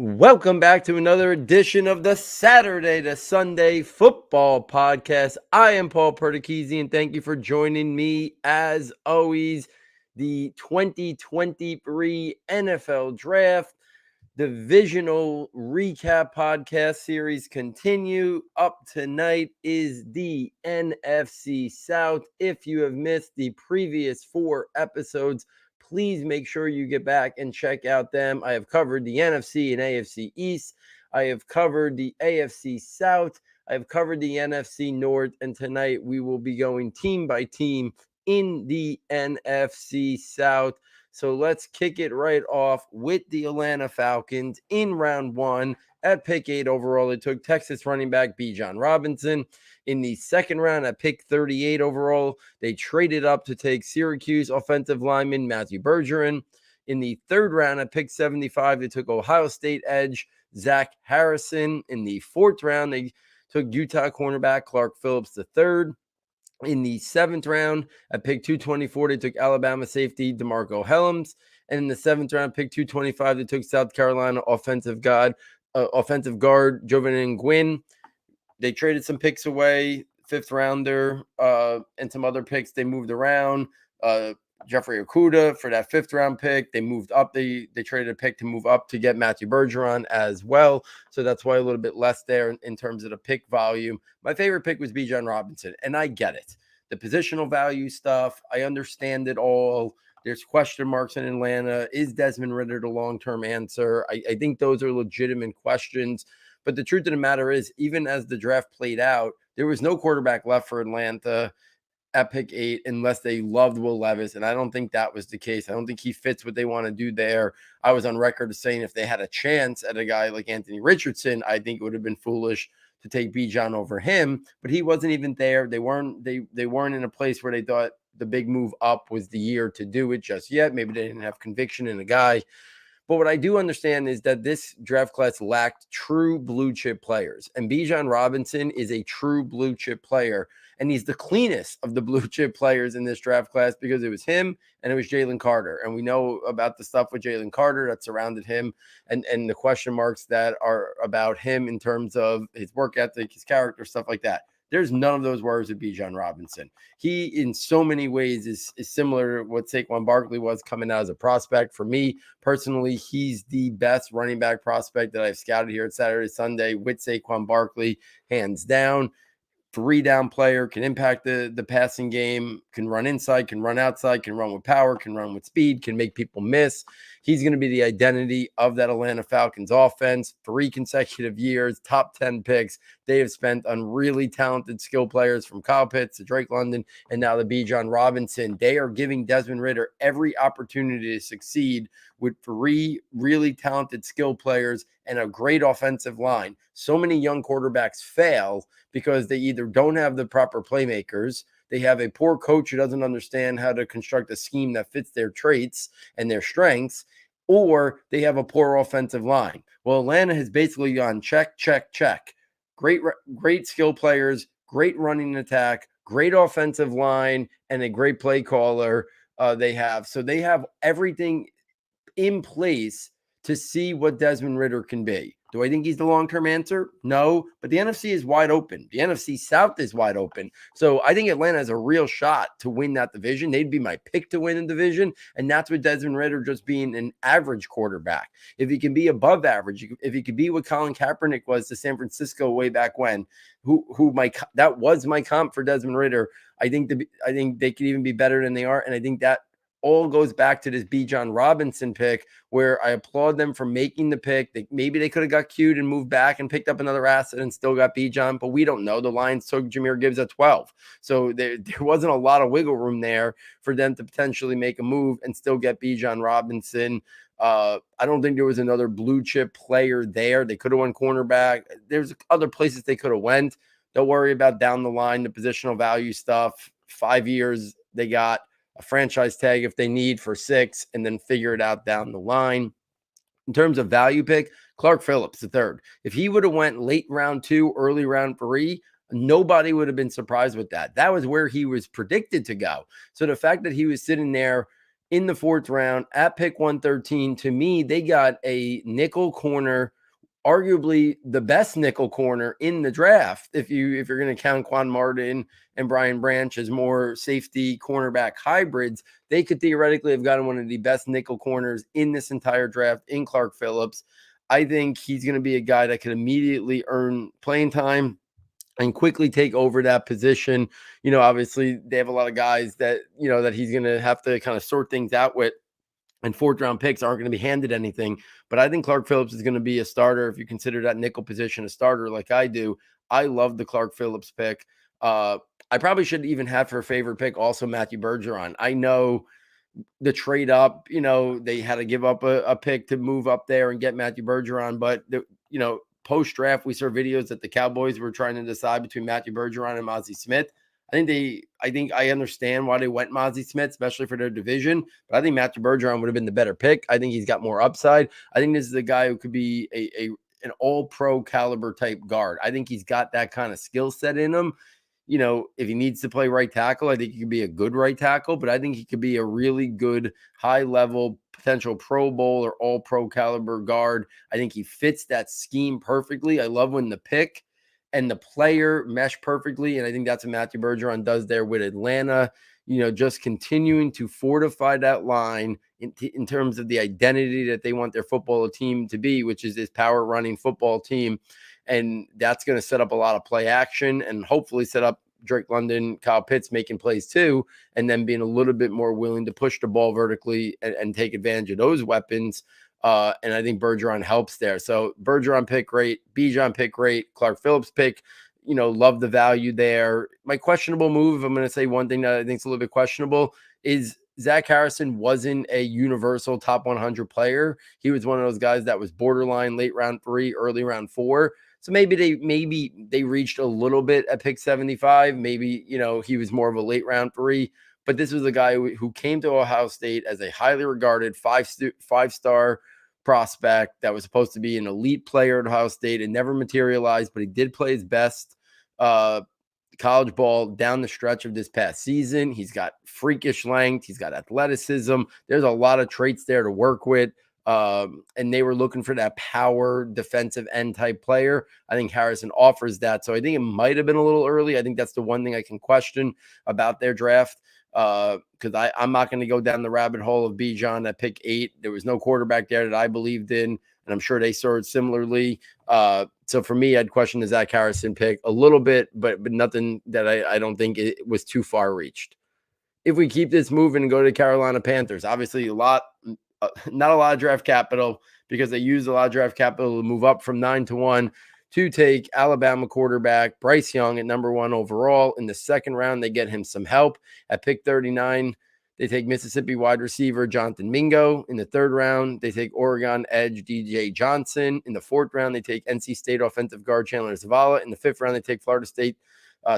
Welcome back to another edition of the Saturday to Sunday Football Podcast. I am Paul Perdichizzi, and thank you for joining me as always. The 2023 NFL Draft Divisional Recap Podcast series continue. Up tonight is the NFC South. If you have missed the previous 4 episodes, please make sure you get back and check out them. I have covered the NFC and AFC East. I have covered the AFC South. I have covered the NFC North. And tonight we will be going team by team in the NFC South. So let's kick it right off with the Atlanta Falcons in round 1. At pick 8 overall, they took Texas running back Bijan Robinson. In the second round, at pick 38 overall, they traded up to take Syracuse offensive lineman Matthew Bergeron. In the third round, at pick 75, they took Ohio State edge Zach Harrison. In the fourth round, they took Utah cornerback Clark Phillips III. In the seventh round, at pick 224, they took Alabama safety DeMarco Hellams. And in the seventh round, pick 225, they took South Carolina offensive guard Jovanin Gwynn. They traded some picks away, fifth rounder, and some other picks they moved around. Jeffrey Okudah for that fifth round pick. They moved up. They traded a pick to move up to get Matthew Bergeron as well. So that's why a little bit less there in terms of the pick volume. My favorite pick was Bijan Robinson, and I get it. The positional value stuff, I understand it all. There's question marks in Atlanta. Is Desmond Ridder the long-term answer? I think those are legitimate questions. But the truth of the matter is, even as the draft played out, there was no quarterback left for Atlanta at pick 8 unless they loved Will Levis, and I don't think that was the case. I don't think he fits what they want to do there. I was on record as saying if they had a chance at a guy like Anthony Richardson, I think it would have been foolish to take Bijan over him, but he wasn't even there. They weren't in a place where they thought the big move up was the year to do it just yet. Maybe they didn't have conviction in a guy. But what I do understand is that this draft class lacked true blue chip players. And Bijan Robinson is a true blue chip player. And he's the cleanest of the blue chip players in this draft class because it was him and it was Jalen Carter. And we know about the stuff with Jalen Carter that surrounded him and the question marks that are about him in terms of his work ethic, his character, stuff like that. There's none of those words with Bijan Robinson. He, in so many ways, is similar to what Saquon Barkley was coming out as a prospect. For me, personally, he's the best running back prospect that I've scouted here at Saturday, Sunday with Saquon Barkley, hands down. 3-down player, can impact the passing game, can run inside, can run outside, can run with power, can run with speed, can make people miss. He's going to be the identity of that Atlanta Falcons offense. 3 consecutive years, top 10 picks they have spent on really talented skill players from Kyle Pitts to Drake London and now the Bijan Robinson. They are giving Desmond Ridder every opportunity to succeed with 3 really talented skill players and a great offensive line. So many young quarterbacks fail because they either don't have the proper playmakers, they have a poor coach who doesn't understand how to construct a scheme that fits their traits and their strengths, or they have a poor offensive line. Well, Atlanta has basically gone check, check, check. Great skill players, great running attack, great offensive line, and a great play caller they have. So they have everything in place to see what Desmond Ridder can be. Do I think he's the long-term answer? No, but the NFC is wide open. The NFC South is wide open. So I think Atlanta has a real shot to win that division. They'd be my pick to win the division, and that's with Desmond Ridder just being an average quarterback. If he can be above average, if he could be what Colin Kaepernick was to San Francisco way back when, that was my comp for Desmond Ridder. I think they could even be better than they are, and I think that all goes back to this Bijan Robinson pick, where I applaud them for making the pick. Maybe they could have got cute and moved back and picked up another asset and still got Bijan, but we don't know. The Lions took Jahmyr Gibbs at 12. So there wasn't a lot of wiggle room there for them to potentially make a move and still get Bijan Robinson. I don't think there was another blue chip player there. They could have won cornerback. There's other places they could have went. Don't worry about down the line, the positional value stuff. 5 years, they got a franchise tag if they need for 6, and then figure it out down the line. In terms of value pick, Clark Phillips III. If he would have went late round 2, early round 3, nobody would have been surprised with that. That was where he was predicted to go. So the fact that he was sitting there in the 4th round at pick 113. To me, they got a nickel corner, arguably the best nickel corner in the draft. If you're going to count Quan Martin and Brian Branch as more safety cornerback hybrids, they could theoretically have gotten one of the best nickel corners in this entire draft in Clark Phillips. I think he's going to be a guy that could immediately earn playing time and quickly take over that position. Obviously they have a lot of guys that, that he's going to have to kind of sort things out with, and 4th round picks aren't going to be handed anything. But I think Clark Phillips is going to be a starter. If you consider that nickel position a starter like I do, I love the Clark Phillips pick. I probably should even have for a favorite pick also Matthew Bergeron. I know the trade up, they had to give up a pick to move up there and get Matthew Bergeron. But, post draft, we saw videos that the Cowboys were trying to decide between Matthew Bergeron and Mozzie Smith. I think I understand why they went Mozzie Smith, especially for their division. But I think Matthew Bergeron would have been the better pick. I think he's got more upside. I think this is a guy who could be an all-pro caliber type guard. I think he's got that kind of skill set in him. If he needs to play right tackle, I think he could be a good right tackle, but I think he could be a really good high-level potential Pro Bowl or all-pro caliber guard. I think he fits that scheme perfectly. I love when the pick and the player mesh perfectly, and I think that's what Matthew Bergeron does there with Atlanta, just continuing to fortify that line in terms of the identity that they want their football team to be, which is this power-running football team. And that's going to set up a lot of play action and hopefully set up Drake London, Kyle Pitts making plays too, and then being a little bit more willing to push the ball vertically and take advantage of those weapons. And I think Bergeron helps there. So Bergeron pick great, Bijan pick great, Clark Phillips pick, love the value there. My questionable move, I'm going to say one thing that I think is a little bit questionable, is Zach Harrison wasn't a universal top 100 player. He was one of those guys that was borderline late round 3, early round 4. So maybe they reached a little bit at pick 75. Maybe, he was more of a late round 3. But this was a guy who came to Ohio State as a highly regarded five-star prospect that was supposed to be an elite player at Ohio State. It never materialized, but he did play his best college ball down the stretch of this past season. He's got freakish length. He's got athleticism. There's a lot of traits there to work with. And they were looking for that power defensive end type player. I think Harrison offers that. So I think it might have been a little early. I think that's the one thing I can question about their draft. Because I'm not going to go down the rabbit hole of Bijan at pick 8. There was no quarterback there that I believed in, and I'm sure they saw it similarly. So for me, I'd question the Zach Harrison pick a little bit, but nothing that I don't think it was too far reached. If we keep this moving and go to the Carolina Panthers, obviously not a lot of draft capital because they used a lot of draft capital to move up from 9 to 1 to take Alabama quarterback Bryce Young at number 1 overall. In the 2nd round, they get him some help. At pick 39, they take Mississippi wide receiver Jonathan Mingo. In the 3rd round, they take Oregon edge DJ Johnson. In the 4th round, they take NC State offensive guard Chandler Zavala. In the 5th round, they take Florida State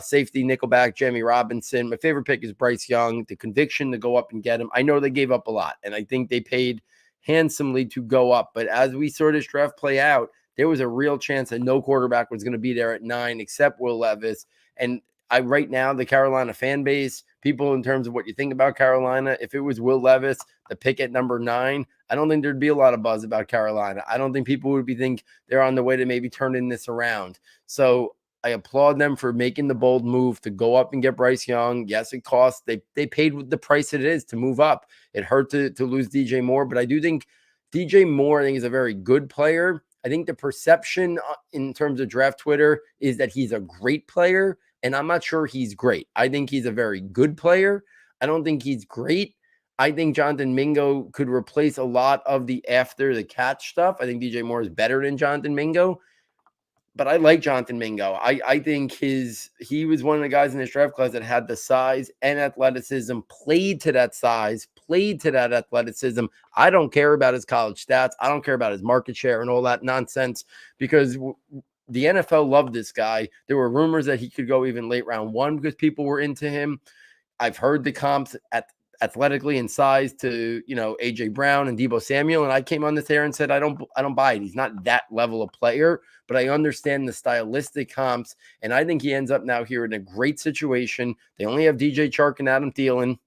safety nickelback Jamie Robinson. My favorite pick is Bryce Young. The conviction to go up and get him. I know they gave up a lot, and I think they paid handsomely to go up. But as we saw this draft play out, there was a real chance that no quarterback was going to be there at 9 except Will Levis. And right now, the Carolina fan base, people in terms of what you think about Carolina, if it was Will Levis, the pick at number 9, I don't think there'd be a lot of buzz about Carolina. I don't think people would think they're on the way to maybe turning this around. So I applaud them for making the bold move to go up and get Bryce Young. Yes, it costs. They paid the price it is to move up. It hurt to lose DJ Moore, but I do think DJ Moore, I think, is a very good player. I think the perception in terms of draft Twitter is that he's a great player, and I'm not sure he's great. I think he's a very good player. I don't think he's great. I think Jonathan Mingo could replace a lot of the after the catch stuff. I think DJ Moore is better than Jonathan Mingo. But I like Jonathan Mingo. I think he was one of the guys in this draft class that had the size and athleticism, played to that size, played to that athleticism. I don't care about his college stats. I don't care about his market share and all that nonsense because the NFL loved this guy. There were rumors that he could go even late round 1 because people were into him. I've heard the comps athletically and size to, AJ Brown and Deebo Samuel. And I came on this air and said, I don't buy it. He's not that level of player, but I understand the stylistic comps. And I think he ends up now here in a great situation. They only have DJ Chark and Adam Thielen.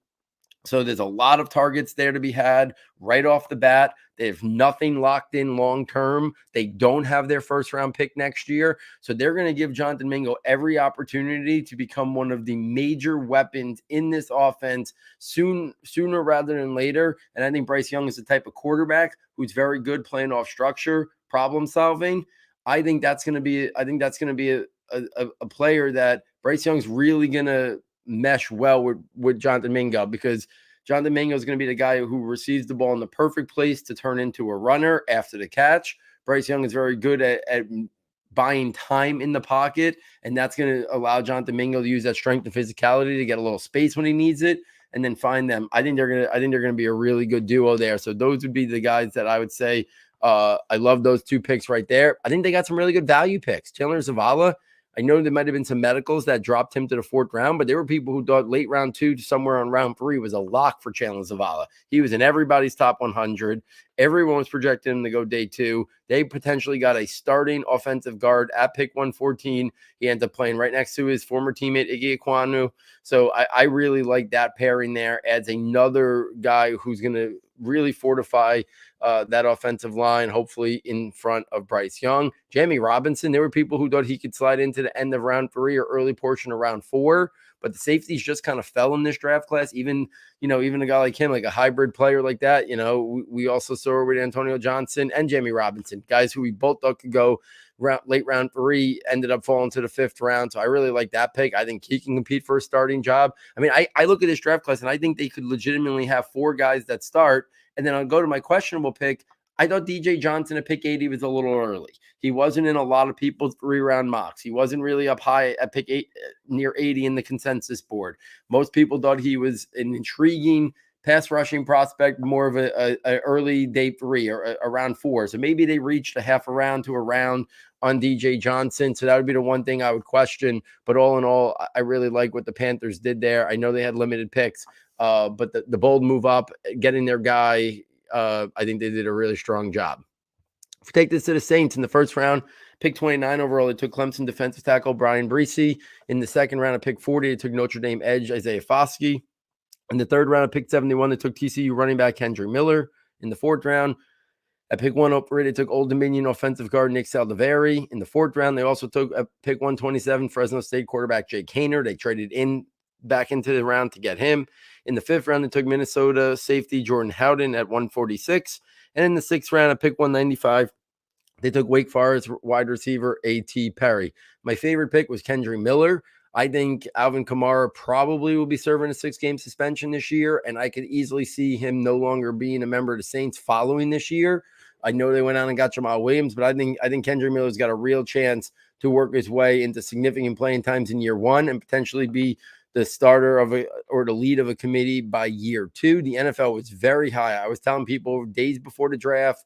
So there's a lot of targets there to be had right off the bat. They have nothing locked in long term. They don't have their first round pick next year. So they're going to give Jonathan Mingo every opportunity to become one of the major weapons in this offense sooner rather than later. And I think Bryce Young is the type of quarterback who's very good playing off structure, problem solving. I think that's going to be a player that Bryce Young's really going to mesh well with Jonathan Mingo, because Jonathan Mingo is going to be the guy who receives the ball in the perfect place to turn into a runner after the catch. Bryce Young is very good at buying time in the pocket, and that's going to allow Jonathan Mingo to use that strength and physicality to get a little space when he needs it and then find them. I think they're going to be a really good duo there. So those would be the guys that I would say I love those two picks right there. I think they got some really good value picks. Chandler Zavala, I know there might have been some medicals that dropped him to the 4th round, but there were people who thought late round 2 to somewhere on round 3 was a lock for Chandler Zavala. He was in everybody's top 100. Everyone was projecting him to go day 2. They potentially got a starting offensive guard at pick 114. He ends up playing right next to his former teammate, Iggy Ekwonu. So I really like that pairing there. Adds another guy who's going to really fortify that offensive line, hopefully in front of Bryce Young. Jamie Robinson, there were people who thought he could slide into the end of round 3 or early portion of round 4, but the safeties just kind of fell in this draft class. Even a guy like him, like a hybrid player like that, we also saw with Antonio Johnson and Jamie Robinson, guys who we both thought could go late round 3, ended up falling to the 5th round. So I really like that pick. I think he can compete for a starting job. I mean, I look at this draft class and I think they could legitimately have 4 guys that start. And then I'll go to my questionable pick. I thought DJ Johnson at pick 80 was a little early. He wasn't in a lot of people's 3-round mocks. He wasn't really up high at pick 8, near 80 in the consensus board. Most people thought he was an intriguing pass rushing prospect, more of a early day 3 or around 4. So maybe they reached a half a round to a round on DJ Johnson. So that would be the one thing I would question. But all in all, I really like what the Panthers did there. I know they had limited picks. But the bold move up, getting their guy, I think they did a really strong job. If we take this to the Saints in the 1st round, pick 29 overall, they took Clemson defensive tackle Brian Breesy. In the 2nd round, at pick 40, they took Notre Dame edge Isaiah Foskey. In the 3rd round, at pick 71, they took TCU running back Kendry Miller. In the 4th round, at pick 103, they took Old Dominion offensive guard Nick Saldiveri. In the 4th round, they also took at pick 127 Fresno State quarterback Jake Haener. They traded back into the round to get him. In the 5th round, they took Minnesota safety Jordan Howden at 146. And in the 6th round, at pick 195, they took Wake Forest wide receiver A.T. Perry. My favorite pick was Kendry Miller. I think Alvin Kamara probably will be serving a 6-game suspension this year, and I could easily see him no longer being a member of the Saints following this year. I know they went out and got Jamal Williams, but I think Kendry Miller's got a real chance to work his way into significant playing times in year 1 and potentially be the starter or the lead of a committee by year 2. The NFL was very high. I was telling people days before the draft,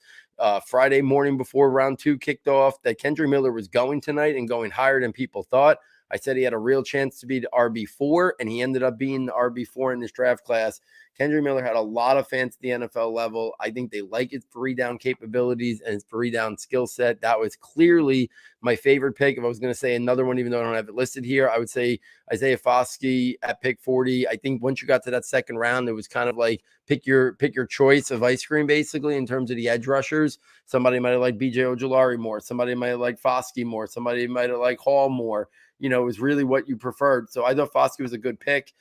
Friday morning before round 2 kicked off, that Kendry Miller was going tonight and going higher than people thought. I said he had a real chance to be the RB4, and he ended up being the RB4 in this draft class. Kendry Miller had a lot of fans at the NFL level. I think they like his 3-down capabilities and his 3-down skill set. That was clearly my favorite pick. If I was going to say another one, even though I don't have it listed here, I would say Isaiah Foskey at pick 40. I think once you got to that 2nd round, it was kind of like pick your choice of ice cream, basically, in terms of the edge rushers. Somebody might have liked B.J. Ojulari more. Somebody might have liked Foskey more. Somebody might have liked Hall more. It was really what you preferred. So I thought Foskey was a good pick.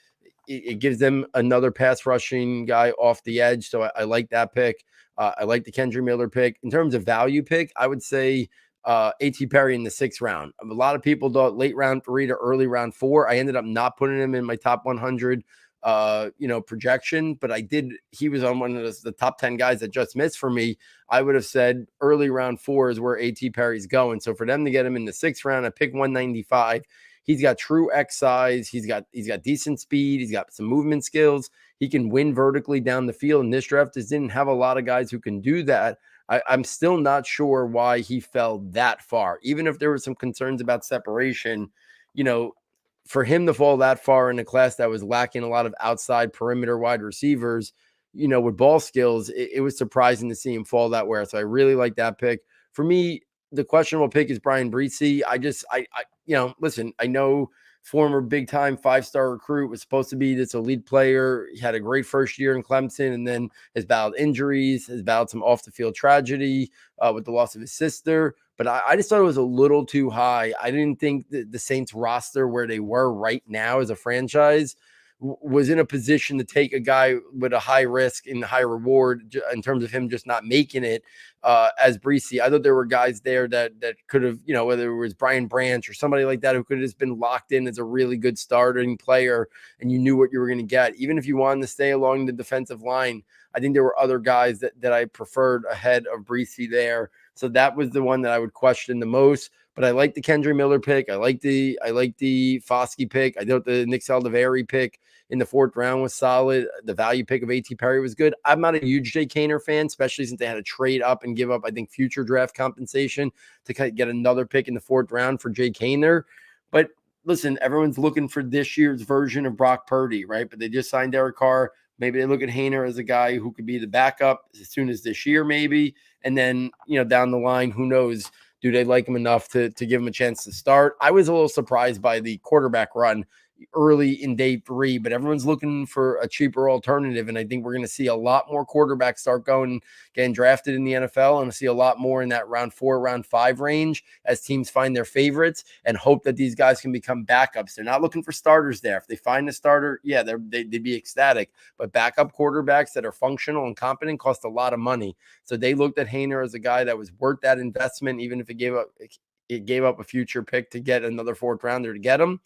It gives them another pass rushing guy off the edge. So I like that pick. I like the Kendry Miller pick. In terms of value pick, I would say A.T. Perry in the 6th round. A lot of people thought late round 3 to early round 4. I ended up not putting him in my top 100 projection, but he was on one of the top 10 guys that just missed for me. I would have said early round 4 is where A.T. Perry's going. So for them to get him in the 6th round at pick 195, he's got true X size. He's got decent speed. He's got some movement skills. He can win vertically down the field. And this draft just didn't have a lot of guys who can do that. I'm still not sure why he fell that far. Even if there were some concerns about separation, for him to fall that far in a class that was lacking a lot of outside perimeter wide receivers, with ball skills, it was surprising to see him fall that way. So I really like that pick. For me, the questionable pick is Brian Breesy. Listen, I know former big-time five-star recruit, was supposed to be this elite player. He had a great first year in Clemson and then has battled injuries, has battled some off-the-field tragedy with the loss of his sister. But I just thought it was a little too high. I didn't think that the Saints roster where they were right now as a franchise was in a position to take a guy with a high risk and high reward in terms of him just not making it as Breesy. I thought there were guys there that could have, whether it was Brian Branch or somebody like that who could have just been locked in as a really good starting player and you knew what you were going to get. Even if you wanted to stay along the defensive line, I think there were other guys that I preferred ahead of Breesy there. So that was the one that I would question the most. But I like the Kendra Miller pick. I like the Foskey pick. I thought the Nick Saldiveri pick in the 4th round was solid. The value pick of A.T. Perry was good. I'm not a huge Jay Kaner fan, especially since they had to trade up and give up, I think, future draft compensation to kind of get another pick in the 4th round for Jay Kaner. But listen, everyone's looking for this year's version of Brock Purdy, right? But they just signed Derek Carr. Maybe they look at Haener as a guy who could be the backup as soon as this year, maybe. And then, down the line, who knows? Do they like him enough to give him a chance to start? I was a little surprised by the quarterback run early in day 3, but everyone's looking for a cheaper alternative. And I think we're going to see a lot more quarterbacks start getting drafted in the NFL, and see a lot more in that round 4, round 5 range as teams find their favorites and hope that these guys can become backups. They're not looking for starters there. If they find a starter, yeah, they'd be ecstatic. But backup quarterbacks that are functional and competent cost a lot of money. So they looked at Haener as a guy that was worth that investment, even if it gave up a future pick to get another 4th rounder to get him.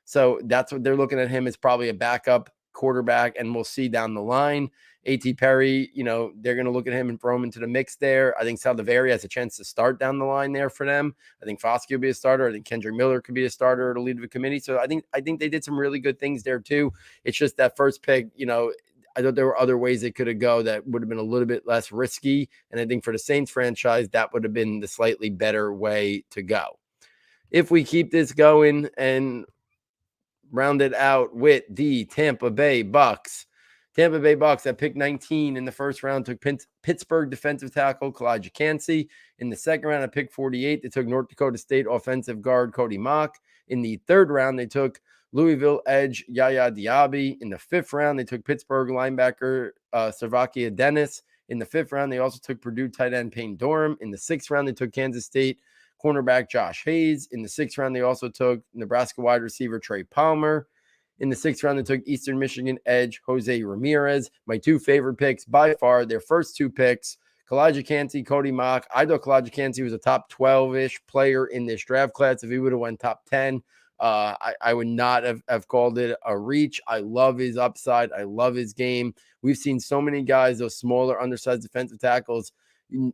So that's what they're looking at him as, probably a backup quarterback, and we'll see down the line. A.T. Perry, they're going to look at him and throw him into the mix there. I think Saldiveri has a chance to start down the line there for them. I think Foskey will be a starter. I think Kendrick Miller could be a starter to lead the committee. So I think they did some really good things there too. It's just that first pick, I thought there were other ways it could have go that would have been a little bit less risky. And I think for the Saints franchise, that would have been the slightly better way to go. If we keep this going and rounded out with the Tampa Bay Bucs. Tampa Bay Bucs at pick 19 in the 1st round took Pittsburgh defensive tackle Kalijah Kancey. In the 2nd round at pick 48, they took North Dakota State offensive guard Cody Mock. In the 3rd round, they took Louisville edge Yaya Diaby. In the 5th round, they took Pittsburgh linebacker Servakia Dennis. In the 5th round, they also took Purdue tight end Payne Durham. In the 6th round, they took Kansas State cornerback Josh Hayes. In the 6th round, they also took Nebraska wide receiver Trey Palmer. In the 6th round, they took Eastern Michigan edge Jose Ramirez. My 2 favorite picks by far, their first 2 picks, Kalijah Kancey, Cody Mock. I thought Kalijah Kancey was a top 12-ish player in this draft class. If he would have went top 10, I would not have called it a reach. I love his upside. I love his game. We've seen so many guys, those smaller, undersized defensive tackles,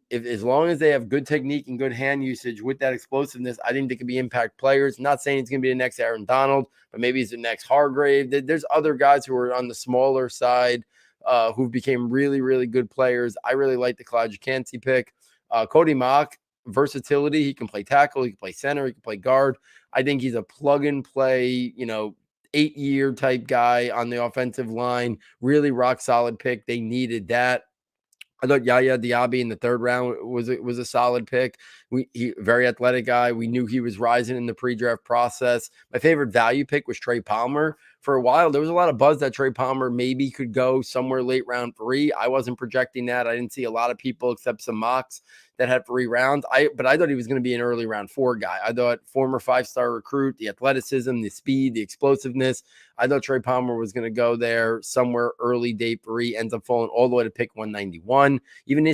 as long as they have good technique and good hand usage with that explosiveness, I think they could be impact players. Not saying it's going to be the next Aaron Donald, but maybe he's the next Hargrave. There's other guys who are on the smaller side who became really, really good players. I really like the Kalijah Kancey pick. Cody Mock, versatility. He can play tackle. He can play center. He can play guard. I think he's a plug-and-play, 8-year type guy on the offensive line. Really rock-solid pick. They needed that. I thought Yaya Diaby in the 3rd round was a solid pick. He very athletic guy. We knew he was rising in the pre-draft process. My favorite value pick was Trey Palmer. For a while, there was a lot of buzz that Trey Palmer maybe could go somewhere late round 3. I wasn't projecting that. I didn't see a lot of people except some mocks that had 3 rounds. But I thought he was going to be an early round 4 guy. I thought former 5-star recruit, the athleticism, the speed, the explosiveness. I thought Trey Palmer was going to go there somewhere early day 3, ends up falling all the way to pick 191. Even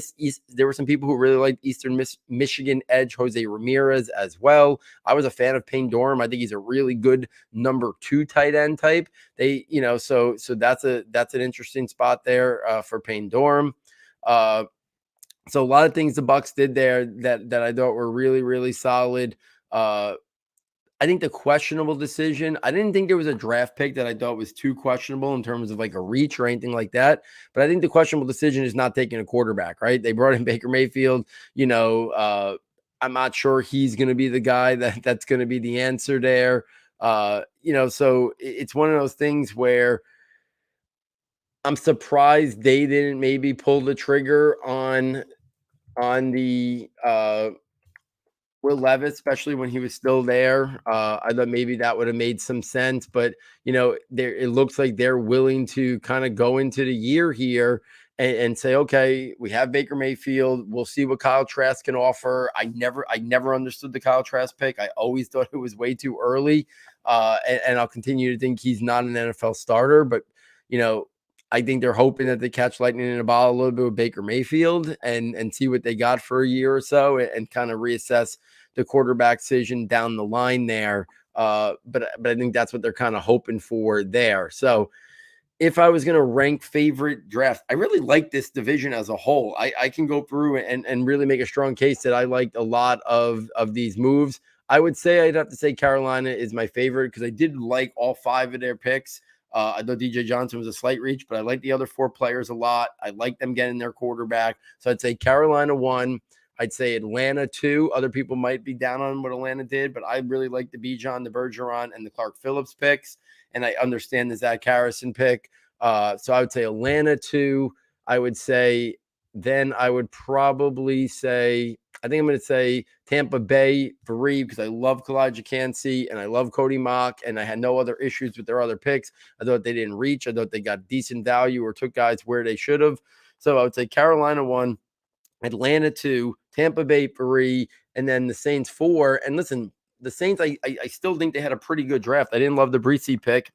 there were some people who really liked Eastern Michigan edge Jose Ramirez as well. I was a fan of Payne Durham. I think he's a really good number 2 tight end type. So that's an interesting spot there for Payne Durham. So a lot of things the Bucs did there that I thought were really, really solid. I think the questionable decision, I didn't think there was a draft pick that I thought was too questionable in terms of like a reach or anything like that. But I think the questionable decision is not taking a quarterback, right? They brought in Baker Mayfield. I'm not sure he's going to be the guy that's going to be the answer there. So it's one of those things where I'm surprised they didn't maybe pull the trigger on the Will Levis, especially when he was still there. I thought maybe that would have made some sense, but there it looks like they're willing to kind of go into the year here and say, okay, we have Baker Mayfield. We'll see what Kyle Trask can offer. I never understood the Kyle Trask pick. I always thought it was way too early, and I'll continue to think he's not an NFL starter. But I think they're hoping that they catch lightning in a bottle a little bit with Baker Mayfield and see what they got for a year or so and kind of reassess the quarterback decision down the line there. But I think that's what they're kind of hoping for there. So if I was going to rank favorite draft, I really like this division as a whole. I can go through and really make a strong case that I liked a lot of these moves. I would say I'd have to say Carolina is my favorite because I did like all 5 of their picks. I thought DJ Johnson was a slight reach, but I like the other 4 players a lot. I like them getting their quarterback. So I'd say Carolina 1. I'd say Atlanta 2. Other people might be down on what Atlanta did, but I really like the Bijan, the Bergeron, and the Clark Phillips picks. And I understand the Zach Harrison pick. So I would say Atlanta 2. I would say then I would probably say, I think I'm going to say Tampa Bay 3 because I love Kalijah Kancey and I love Cody Mock and I had no other issues with their other picks. I thought they didn't reach. I thought they got decent value or took guys where they should have. So I would say Carolina 1, Atlanta 2, Tampa Bay 3, and then the Saints 4. And listen, the Saints, I still think they had a pretty good draft. I didn't love the Breesy pick.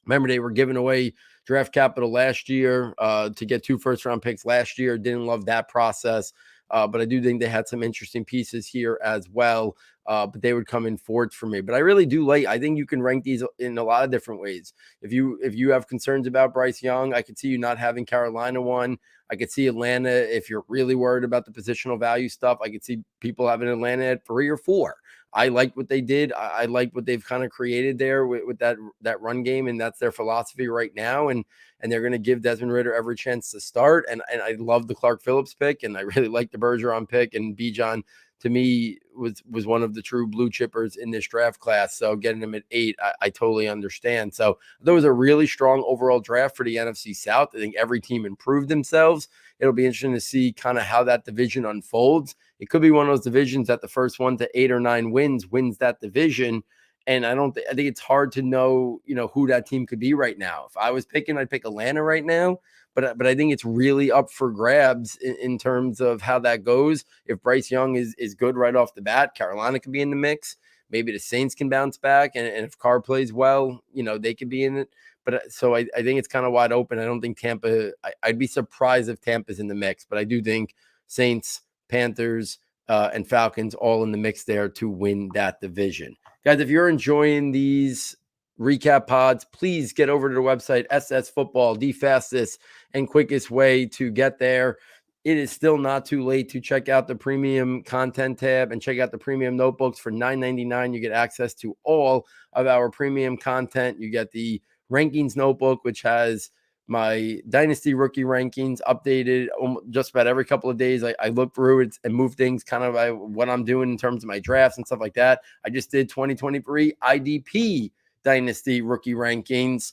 Remember, they were giving away draft capital last year to get 2 first-round picks last year. Didn't love that process. But I do think they had some interesting pieces here as well. But they would come in fourth for me. But I really do like, I think you can rank these in a lot of different ways. If you have concerns about Bryce Young, I could see you not having Carolina 1. I could see Atlanta, if you're really worried about the positional value stuff, I could see people having Atlanta at 3 or 4. I like what they did. I like what they've kind of created there with that run game, and that's their philosophy right now. And they're going to give Desmond Ridder every chance to start. And I love the Clark Phillips pick, and I really like the Bergeron pick. And Bijan, to me, was one of the true blue chippers in this draft class. So getting him at 8, I totally understand. So there was a really strong overall draft for the NFC South. I think every team improved themselves. It'll be interesting to see kind of how that division unfolds. It could be one of those divisions that the first 1 to 8 or 9 wins that division. And I think it's hard to know, who that team could be right now. If I was picking, I'd pick Atlanta right now. But I think it's really up for grabs in terms of how that goes. If Bryce Young is good right off the bat, Carolina could be in the mix. Maybe the Saints can bounce back. And if Carr plays well, they could be in it. But so I think it's kind of wide open. I don't think Tampa, I'd be surprised if Tampa's in the mix. But I do think Saints, Panthers, and Falcons all in the mix there to win that division. Guys, if you're enjoying these recap pods, please get over to the website, SS Football, the fastest and quickest way to get there. It is still not too late to check out the premium content tab and check out the premium notebooks for $9.99. You get access to all of our premium content. You get the rankings notebook, which has my dynasty rookie rankings updated just about every couple of days. I look through it and move things kind of by what I'm doing in terms of my drafts and stuff like that. I just did 2023 IDP dynasty rookie rankings.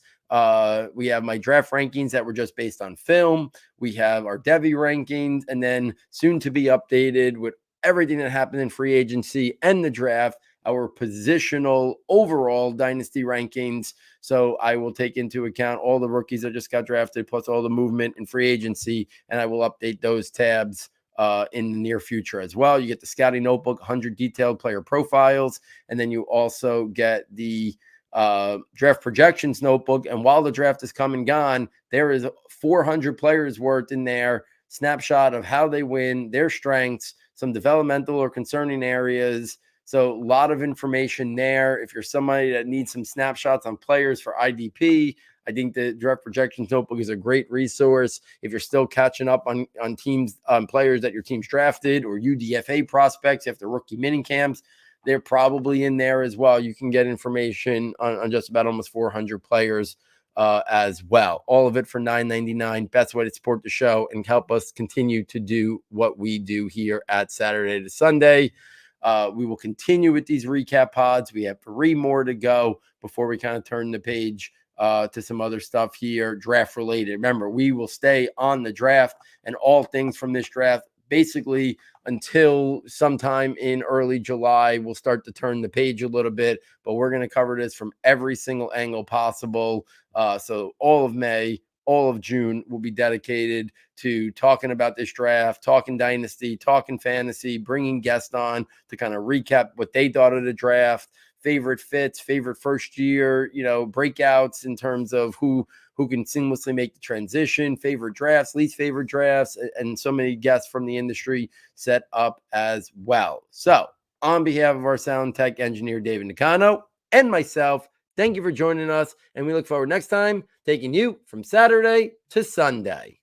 We have my draft rankings that were just based on film. We have our Devy rankings, and then soon to be updated with everything that happened in free agency and the draft, our positional overall dynasty rankings. So I will take into account all the rookies that just got drafted, plus all the movement in free agency, and I will update those tabs in the near future as well. You get the scouting notebook, 100 detailed player profiles, and then you also get the draft projections notebook. And while the draft is come and gone, there is 400 players worth in there, snapshot of how they win, their strengths, some developmental or concerning areas. So a lot of information there. If you're somebody that needs some snapshots on players for IDP, I think the draft projections notebook is a great resource. If you're still catching up on teams, players that your team's drafted, or UDFA prospects after rookie mini camps, they're probably in there as well. You can get information on just about almost 400 players as well. All of it for $9.99. Best way to support the show and help us continue to do what we do here at Saturday to Sunday. We will continue with these recap pods. We have 3 more to go before we kind of turn the page to some other stuff here, draft related. Remember, we will stay on the draft and all things from this draft basically until sometime in early July. We'll start to turn the page a little bit, but we're going to cover this from every single angle possible. So all of May, all of June will be dedicated to talking about this draft, talking dynasty, talking fantasy, bringing guests on to kind of recap what they thought of the draft, favorite fits, favorite first year, breakouts in terms of who can seamlessly make the transition, favorite drafts, least favorite drafts, and so many guests from the industry set up as well. So on behalf of our sound tech engineer, David Nakano, and myself, thank you for joining us, and we look forward next time taking you from Saturday to Sunday.